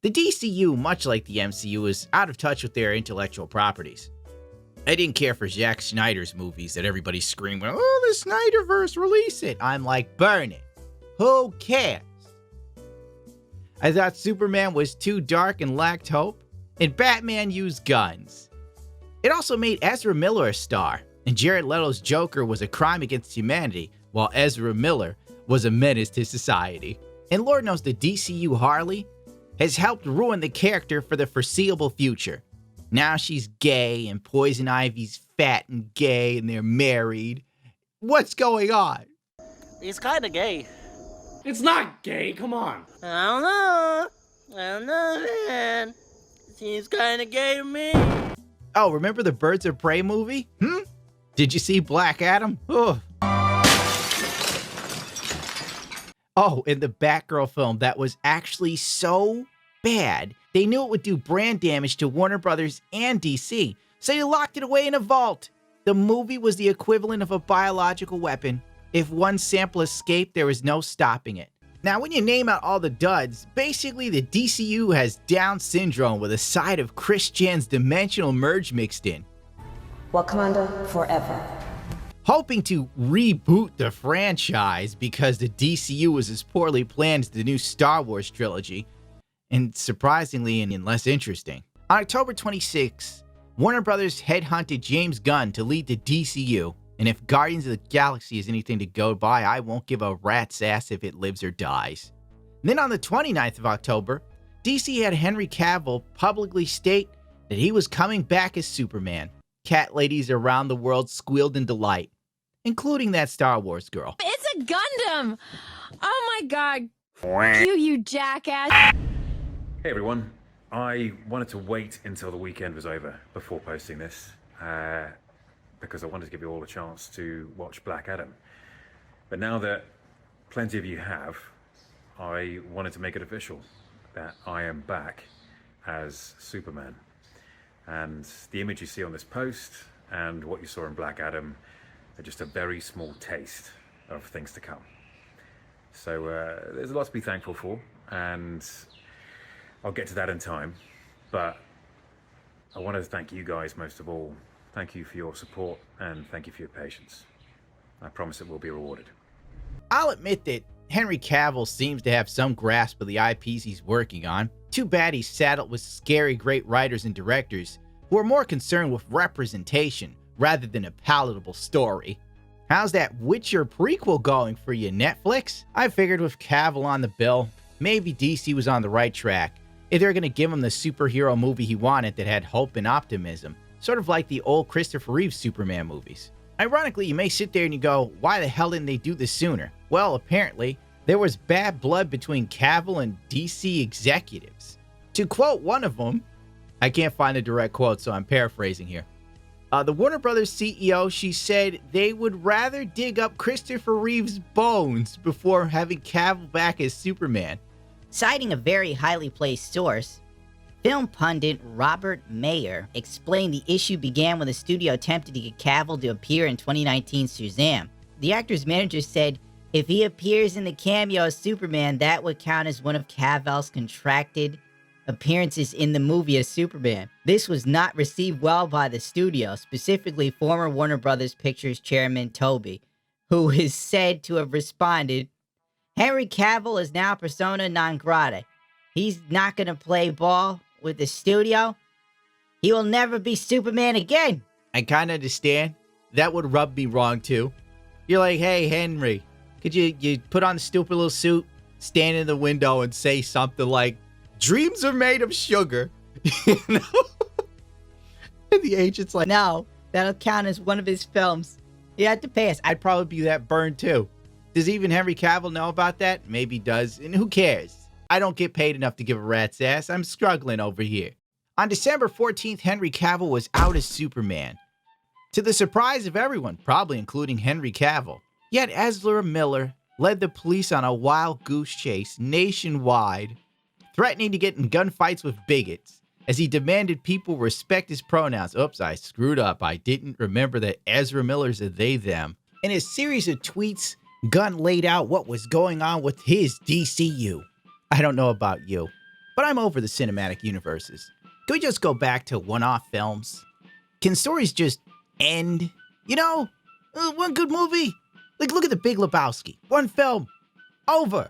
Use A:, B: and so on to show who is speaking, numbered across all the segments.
A: The DCU, much like the MCU, is out of touch with their intellectual properties. I didn't care for Zack Snyder's movies that everybody's screaming, "Oh, the Snyderverse, release it!" I'm like, burn it. Who cares? I thought Superman was too dark and lacked hope, and Batman used guns. It also made Ezra Miller a star, and Jared Leto's Joker was a crime against humanity, while Ezra Miller was a menace to society. And Lord knows the DCU Harley has helped ruin the character for the foreseeable future. Now she's gay, and Poison Ivy's fat and gay, and they're married. What's going on?
B: He's kinda gay.
C: It's not gay, come on.
B: I don't know, man. Seems kinda gay to me.
A: Oh, remember the Birds of Prey movie? Did you see Black Adam? Ugh. Oh, and the Batgirl film that was actually so bad, they knew it would do brand damage to Warner Brothers and DC, so they locked it away in a vault. The movie was the equivalent of a biological weapon. If one sample escaped, there was no stopping it. Now, when you name out all the duds, basically the DCU has Down syndrome with a side of Chris Chan's dimensional merge mixed in.
D: Wakanda forever.
A: Hoping to reboot the franchise because the DCU was as poorly planned as the new Star Wars trilogy, and surprisingly and less interesting. On October 26, Warner Brothers headhunted James Gunn to lead the DCU, and if Guardians of the Galaxy is anything to go by, I won't give a rat's ass if it lives or dies. And then on the 29th of October, DC had Henry Cavill publicly state that he was coming back as Superman. Cat ladies around the world squealed in delight, including that Star Wars girl.
E: It's a Gundam! Oh my god. You jackass.
F: Hey everyone, I wanted to wait until the weekend was over before posting this, because I wanted to give you all a chance to watch Black Adam. But now that plenty of you have, I wanted to make it official that I am back as Superman. And the image you see on this post and what you saw in Black Adam are just a very small taste of things to come. So there's a lot to be thankful for, and I'll get to that in time. But I want to thank you guys most of all. Thank you for your support, and thank you for your patience. I promise it will be rewarded.
A: I'll admit that Henry Cavill seems to have some grasp of the IPs he's working on. Too bad he's saddled with scary great writers and directors who are more concerned with representation rather than a palatable story. How's that Witcher prequel going for you, Netflix? I figured with Cavill on the bill, maybe DC was on the right track if they're going to give him the superhero movie he wanted that had hope and optimism, sort of like the old Christopher Reeve Superman movies. Ironically, you may sit there and you go, why the hell didn't they do this sooner? Well, apparently, there was bad blood between Cavill and DC executives. To quote one of them, I can't find a direct quote, so I'm paraphrasing here. The Warner Brothers CEO, she said they would rather dig up Christopher Reeve's bones before having Cavill back as Superman.
G: Citing a very highly placed source, film pundit Robert Mayer explained the issue began when the studio attempted to get Cavill to appear in 2019's Shazam. The actor's manager said if he appears in the cameo as Superman, that would count as one of Cavill's contracted appearances in the movie as Superman. This was not received well by the studio, specifically former Warner Brothers Pictures chairman Toby, who is said to have responded, Henry Cavill is now persona non grata. He's not going to play ball with the studio. He will never be Superman again.
A: I kind of understand. That would rub me wrong too. You're like, hey, Henry, could you put on the stupid little suit, stand in the window and say something like, dreams are made of sugar. You know? And the agent's like,
G: no, that'll count as one of his films. You have to pass.
A: I'd probably be that burned too. Does even Henry Cavill know about that? Maybe he does. And who cares? I don't get paid enough to give a rat's ass. I'm struggling over here. On December 14th, Henry Cavill was out as Superman. To the surprise of everyone, probably including Henry Cavill. Yet Ezra Miller led the police on a wild goose chase nationwide, threatening to get in gunfights with bigots as he demanded people respect his pronouns. Oops, I screwed up. I didn't remember that Ezra Miller's a they, them. In a series of tweets, Gunn laid out what was going on with his DCU. I don't know about you, But I'm over the cinematic universes. Can we just go back to one-off films? Can stories just end? You know, one good movie. Like, look at The Big Lebowski. One film. Over.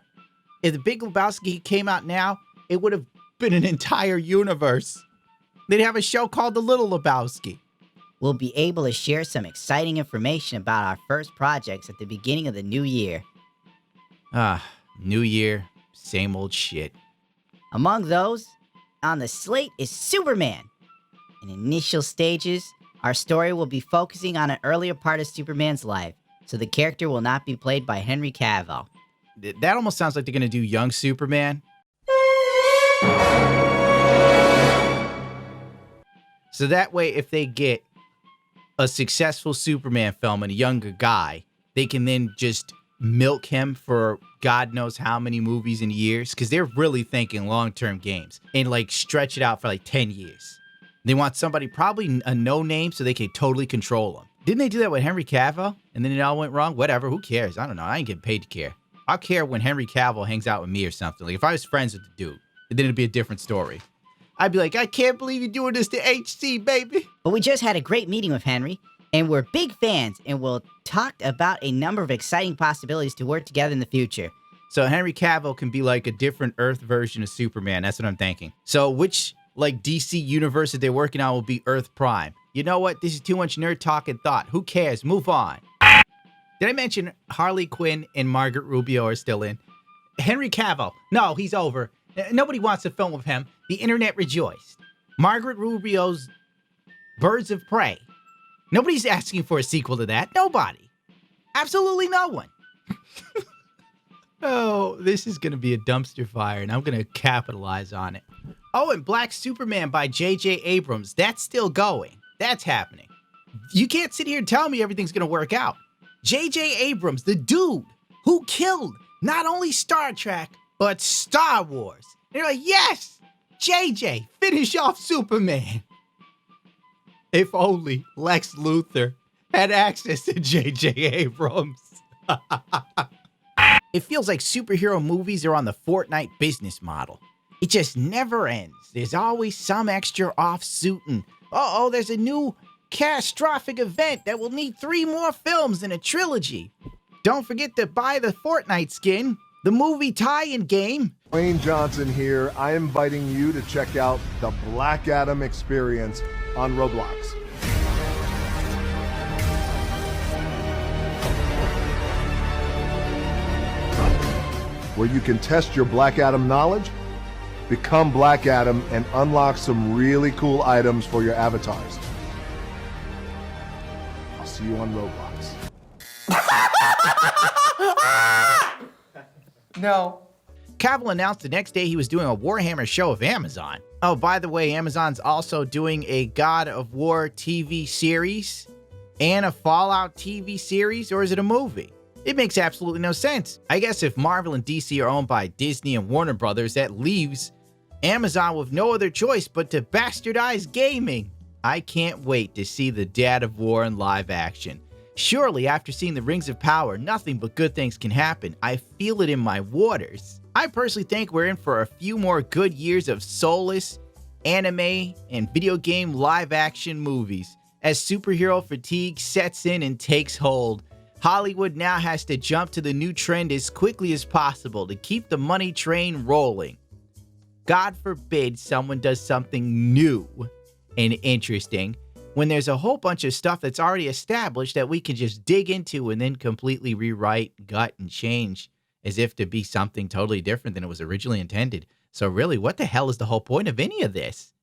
A: If The Big Lebowski came out now, it would have been an entire universe. They'd have a show called The Little Lebowski.
G: We'll be able to share some exciting information about our first projects at the beginning of the new year.
A: New year, same old shit.
G: Among those, on the slate is Superman. In initial stages, our story will be focusing on an earlier part of Superman's life, so the character will not be played by Henry Cavill.
A: That almost sounds like they're gonna do young Superman. So that way, if they get a successful Superman film and a younger guy, they can then just milk him for God knows how many movies and years, because they're really thinking long-term games and like stretch it out for like 10 years. They want somebody probably a no-name so they can totally control him. Didn't they do that with Henry Cavill? And then it all went wrong? Whatever, who cares? I don't know. I ain't getting paid to care. I'll care when Henry Cavill hangs out with me or something. Like if I was friends with the dude, then it'd be a different story. I'd be like, I can't believe you're doing this to HC, baby.
G: But we just had a great meeting with Henry, and we're big fans, and we'll talk about a number of exciting possibilities to work together in the future.
A: So Henry Cavill can be like a different Earth version of Superman. That's what I'm thinking. So which like DC universe that they're working on will be Earth Prime? You know what? This is too much nerd talk and thought. Who cares? Move on. Did I mention Harley Quinn and Margaret Rubio are still in? Henry Cavill. No, he's over. Nobody wants to film with him. The internet rejoiced. Margaret Rubio's Birds of Prey. Nobody's asking for a sequel to that. Nobody. Absolutely no one. Oh, this is going to be a dumpster fire, and I'm going to capitalize on it. Oh, and Black Superman by J.J. Abrams. That's still going. That's happening. You can't sit here and tell me everything's going to work out. J.J. Abrams, the dude who killed not only Star Trek, but Star Wars. They're like, yes, JJ, finish off Superman. If only Lex Luthor had access to J.J. Abrams. It feels like superhero movies are on the Fortnite business model. It just never ends. There's always some extra offsuit and, uh-oh, there's a new catastrophic event that will need 3 more films in a trilogy. Don't forget to buy the Fortnite skin, the movie tie-in game.
H: Wayne Johnson here. I am inviting you to check out the Black Adam experience on Roblox. Where you can test your Black Adam knowledge, become Black Adam, and unlock some really cool items for your avatars. I'll see you on Roblox.
I: No.
A: Cavill announced the next day he was doing a Warhammer show of Amazon. Oh, by the way, Amazon's also doing a God of War TV series and a Fallout TV series, or is it a movie? It makes absolutely no sense. I guess if Marvel and DC are owned by Disney and Warner Brothers, that leaves Amazon with no other choice but to bastardize gaming. I can't wait to see the Dad of War in live action. Surely, after seeing the Rings of Power, nothing but good things can happen. I feel it in my waters. I personally think we're in for a few more good years of soulless anime and video game live action movies. As superhero fatigue sets in and takes hold, Hollywood now has to jump to the new trend as quickly as possible to keep the money train rolling. God forbid someone does something new and interesting when there's a whole bunch of stuff that's already established that we can just dig into and then completely rewrite, gut, and change as if to be something totally different than it was originally intended. So really, what the hell is the whole point of any of this?